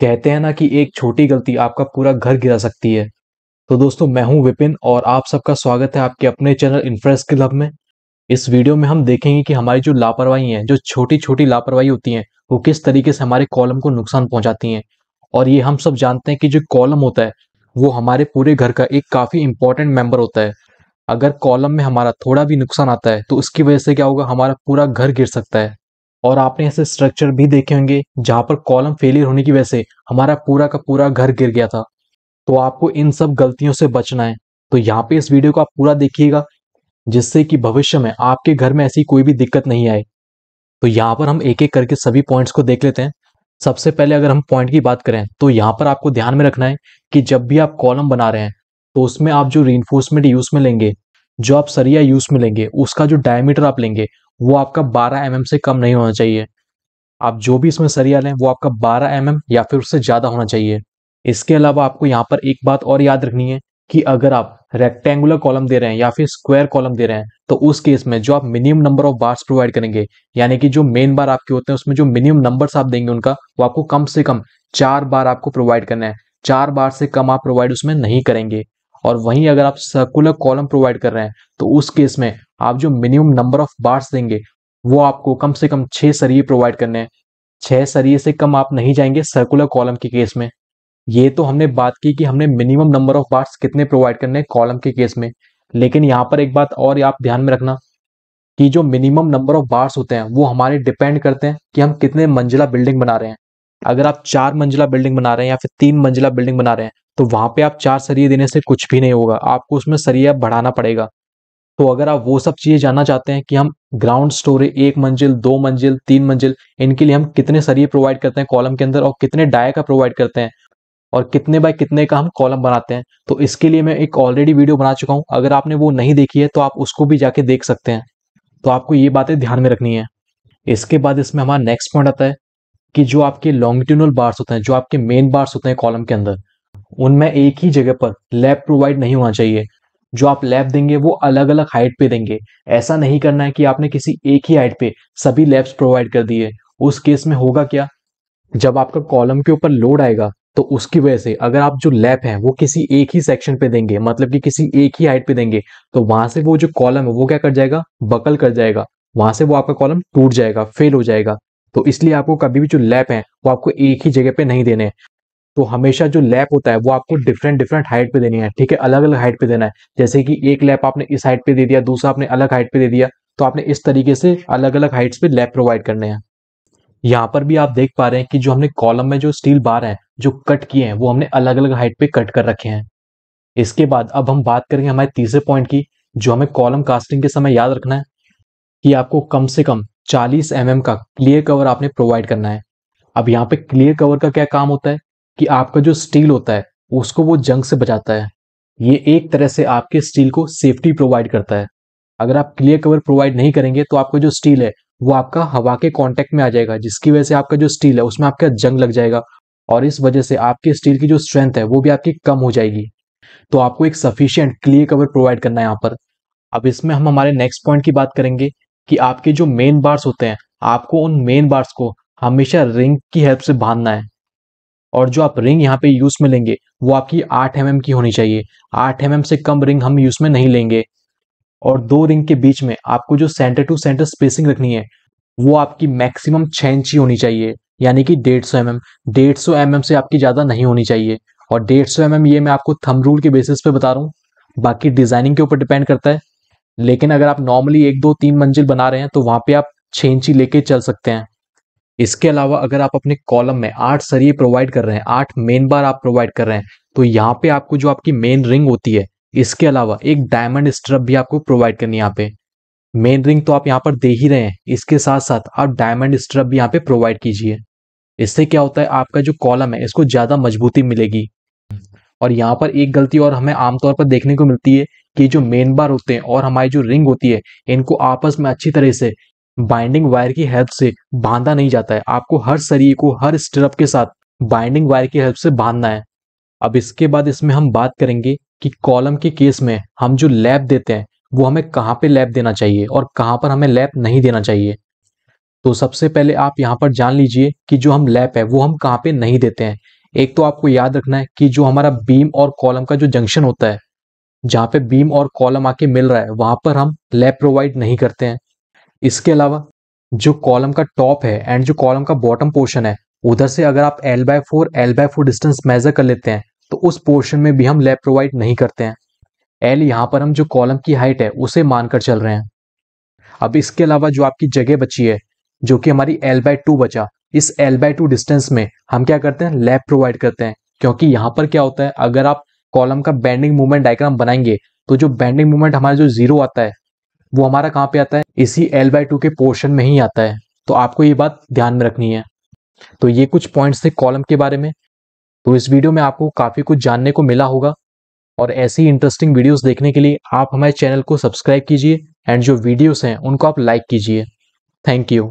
कहते हैं ना कि एक छोटी गलती आपका पूरा घर गिरा सकती है। तो दोस्तों, मैं हूं विपिन और आप सबका स्वागत है आपके अपने चैनल इन्फ्रेस क्लब में। इस वीडियो में हम देखेंगे कि हमारी जो लापरवाही है, जो छोटी छोटी लापरवाही होती हैं, वो किस तरीके से हमारे कॉलम को नुकसान पहुंचाती हैं। और ये हम सब जानते हैं कि जो कॉलम होता है वो हमारे पूरे घर का एक काफी इंपॉर्टेंट मेंबर होता है। अगर कॉलम में हमारा थोड़ा भी नुकसान आता है तो उसकी वजह से क्या होगा, हमारा पूरा घर गिर सकता है। और आपने ऐसे स्ट्रक्चर भी देखे होंगे जहां पर कॉलम फेलियर होने की वजह से हमारा पूरा का पूरा घर गिर गया था। तो आपको इन सब गलतियों से बचना है। तो यहाँ पे इस वीडियो को आप पूरा देखिएगा, जिससे कि भविष्य में आपके घर में ऐसी कोई भी दिक्कत नहीं आए। तो यहाँ पर हम एक एक करके सभी पॉइंट्स को देख लेते हैं। सबसे पहले अगर हम पॉइंट की बात करें तो यहाँ पर आपको ध्यान में रखना है कि जब भी आप कॉलम बना रहे हैं तो उसमें आप जो रीइंफोर्समेंट यूज में लेंगे, जो आप सरिया यूज में लेंगे, उसका जो डायमीटर आप लेंगे वो आपका 12 mm से कम नहीं होना चाहिए। आप जो भी इसमें सरिया लें वो आपका 12 mm या फिर उससे ज्यादा होना चाहिए। इसके अलावा आपको यहाँ पर एक बात और याद रखनी है कि अगर आप रेक्टेंगुलर कॉलम दे रहे हैं या फिर स्क्वायर कॉलम दे रहे हैं तो उस केस में जो आप minimum number of bars provide करेंगे, यानी कि जो मेन बार आपके होते हैं उसमें जो मिनिमम नंबर्स आप देंगे उनका, वो आपको कम से कम 4 बार आपको प्रोवाइड करना है। 4 बार से कम आप प्रोवाइड उसमें नहीं करेंगे। और वहीं अगर आप सर्कुलर कॉलम प्रोवाइड कर रहे हैं तो उस केस में आप जो मिनिमम नंबर ऑफ बार्स देंगे वो आपको कम से कम 6 सरिये प्रोवाइड करने हैं। 6 सरिये से कम आप नहीं जाएंगे सर्कुलर कॉलम के केस में। ये तो हमने बात की कि हमने मिनिमम नंबर ऑफ बार्स कितने प्रोवाइड करने हैं कॉलम के केस में। लेकिन यहाँ पर एक बात और आप ध्यान में रखना कि जो मिनिमम नंबर ऑफ बार्स होते हैं वो हमारे डिपेंड करते हैं कि हम कितने मंजिला बिल्डिंग बना रहे हैं। अगर आप 4 मंजिला बिल्डिंग बना रहे हैं या फिर 3 मंजिला बिल्डिंग बना रहे हैं तो वहां पे आप 4 सरिये देने से कुछ भी नहीं होगा, आपको उसमें सरिया बढ़ाना पड़ेगा। तो अगर आप वो सब चीजें जानना चाहते हैं कि हम ग्राउंड स्टोरी 1 मंजिल, 2 मंजिल, 3 मंजिल, इनके लिए हम कितने सरिये प्रोवाइड करते हैं कॉलम के अंदर और कितने डाया का प्रोवाइड करते हैं और कितने बाय कितने का हम कॉलम बनाते हैं, तो इसके लिए मैं एक ऑलरेडी वीडियो बना चुका हूं। अगर आपने वो नहीं देखी है तो आप उसको भी जाके देख सकते हैं। तो आपको ये बातें ध्यान में रखनी है। इसके बाद इसमें हमारा नेक्स्ट पॉइंट आता है कि जो आपके लॉन्गिट्यूडनल बार्स होते हैं, जो आपके मेन बार्स होते हैं कॉलम के अंदर, उनमें एक ही जगह पर लैब प्रोवाइड नहीं होना चाहिए। जो आप लैब देंगे वो अलग अलग हाइट पे देंगे। ऐसा नहीं करना है कि आपने किसी एक ही हाइट पे सभी लैब्स प्रोवाइड कर दिए। उस केस में होगा क्या, जब आपका कॉलम के ऊपर लोड आएगा तो उसकी वजह से अगर आप जो लैप हैं वो किसी एक ही सेक्शन पे देंगे, मतलब कि किसी एक ही हाइट पे देंगे, तो वहां से वो जो कॉलम है वो क्या कर जाएगा, बकल कर जाएगा। वहां से वो आपका कॉलम टूट जाएगा, फेल हो जाएगा। तो इसलिए आपको कभी भी जो लैप है वो आपको एक ही जगह पे नहीं देने हैं। तो हमेशा जो लैप होता है वो आपको डिफरेंट डिफरेंट हाइट पे देनी है, ठीक है, अलग अलग हाइट पे देना है। जैसे कि एक लैप आपने इस हाइट पे दे दिया, दूसरा आपने अलग हाइट पे दे दिया, तो आपने इस तरीके से अलग अलग हाइट्स पे लैप प्रोवाइड करने हैं। यहाँ पर भी आप देख पा रहे हैं कि जो हमने कॉलम में जो स्टील बार हैं जो कट किए हैं वो हमने अलग अलग हाइट पे कट कर रखे हैं। इसके बाद अब हम बात करेंगे हमारे तीसरे पॉइंट की, जो हमें कॉलम कास्टिंग के समय याद रखना है कि आपको कम से कम 40 mm का क्लियर कवर आपने प्रोवाइड करना है। अब यहाँ पे क्लियर कवर का क्या काम होता है कि आपका जो स्टील होता है उसको वो जंग से बचाता है। ये एक तरह से आपके स्टील को सेफ्टी प्रोवाइड करता है। अगर आप क्लियर कवर प्रोवाइड नहीं करेंगे तो आपका जो स्टील है वो आपका हवा के कांटेक्ट में आ जाएगा, जिसकी वजह से आपका जो स्टील है उसमें आपका जंग लग जाएगा और इस वजह से आपके स्टील की जो स्ट्रेंथ है वो भी आपकी कम हो जाएगी। तो आपको एक सफिशिएंट क्लियर कवर प्रोवाइड करना है यहाँ पर। अब इसमें हम हमारे नेक्स्ट पॉइंट की बात करेंगे कि आपके जो मेन बार्स होते हैं, आपको उन मेन बार्स को हमेशा रिंग की हेल्प से बांधना है। और जो आप रिंग यहाँ पे यूज में लेंगे वो आपकी 8 mm की होनी चाहिए। 8 mm से कम रिंग हम यूज में नहीं लेंगे। और दो रिंग के बीच में आपको जो सेंटर टू सेंटर स्पेसिंग रखनी है वो आपकी मैक्सिमम 6 इंची होनी चाहिए, यानी कि 150 mm। 150 mm से आपकी ज्यादा नहीं होनी चाहिए। और 150 mm ये मैं आपको थंब रूल के बेसिस पे बता रहा हूँ, बाकी डिजाइनिंग के ऊपर डिपेंड करता है। लेकिन अगर आप नॉर्मली 1 2 3 मंजिल बना रहे हैं तो वहां पे आप 6 इंची लेके चल सकते हैं। इसके अलावा अगर आप अपने कॉलम में 8 सरिये प्रोवाइड कर रहे हैं, 8 मेन बार आप प्रोवाइड कर रहे हैं, तो यहाँ पे आपको जो आपकी मेन रिंग होती है इसके अलावा एक डायमंड स्ट्रप भी आपको प्रोवाइड करनी है। यहाँ पे मेन रिंग तो आप यहाँ पर दे ही रहे हैं, इसके साथ साथ आप डायमंड स्ट्रप भी यहाँ पे प्रोवाइड कीजिए। इससे क्या होता है, आपका जो कॉलम है इसको ज्यादा मजबूती मिलेगी। और यहाँ पर एक गलती और हमें आमतौर पर देखने को मिलती है कि जो मेन बार होते हैं और हमारी जो रिंग होती है इनको आपस में अच्छी तरह से बाइंडिंग वायर की हेल्प से बांधा नहीं जाता है। आपको हर सरिये को हर स्ट्रप के साथ बाइंडिंग वायर की हेल्प से बांधना है। अब इसके बाद इसमें हम बात करेंगे कि कॉलम के केस में हम जो लैप देते हैं वो हमें कहाँ पे लैप देना चाहिए और कहाँ पर हमें लैप नहीं देना चाहिए। तो सबसे पहले आप यहाँ पर जान लीजिए कि जो हम लैप है वो हम कहाँ पे नहीं देते हैं। एक तो आपको याद रखना है कि जो हमारा बीम और कॉलम का जो जंक्शन होता है, जहाँ पे बीम और कॉलम आके मिल रहा है, वहां पर हम लैप प्रोवाइड नहीं करते हैं। इसके अलावा जो कॉलम का टॉप है एंड जो कॉलम का बॉटम पोर्शन है, उधर से अगर आप L/4 डिस्टेंस मेजर कर लेते हैं तो उस पोर्शन में भी हम लैप प्रोवाइड नहीं करते हैं। L यहाँ पर हम जो कॉलम की हाइट है उसे मानकर चल रहे हैं। अब इसके अलावा जो आपकी जगह बची है, जो कि हमारी L/2 बचा, इस L/2 डिस्टेंस में हम क्या करते हैं, लैप प्रोवाइड करते हैं। क्योंकि यहाँ पर क्या होता है, अगर आप कॉलम का बेंडिंग मूवमेंट डायग्राम बनाएंगे तो जो बेंडिंग मूवमेंट हमारा जो जीरो आता है वो हमारा कहाँ पे आता है, इसी L/2 के पोर्शन में ही आता है। तो आपको ये बात ध्यान में रखनी है। तो ये कुछ पॉइंट्स थे कॉलम के बारे में। तो इस वीडियो में आपको काफी कुछ जानने को मिला होगा, और ऐसी ही इंटरेस्टिंग वीडियोस देखने के लिए आप हमारे चैनल को सब्सक्राइब कीजिए एंड जो वीडियोस हैं उनको आप लाइक कीजिए। Thank you.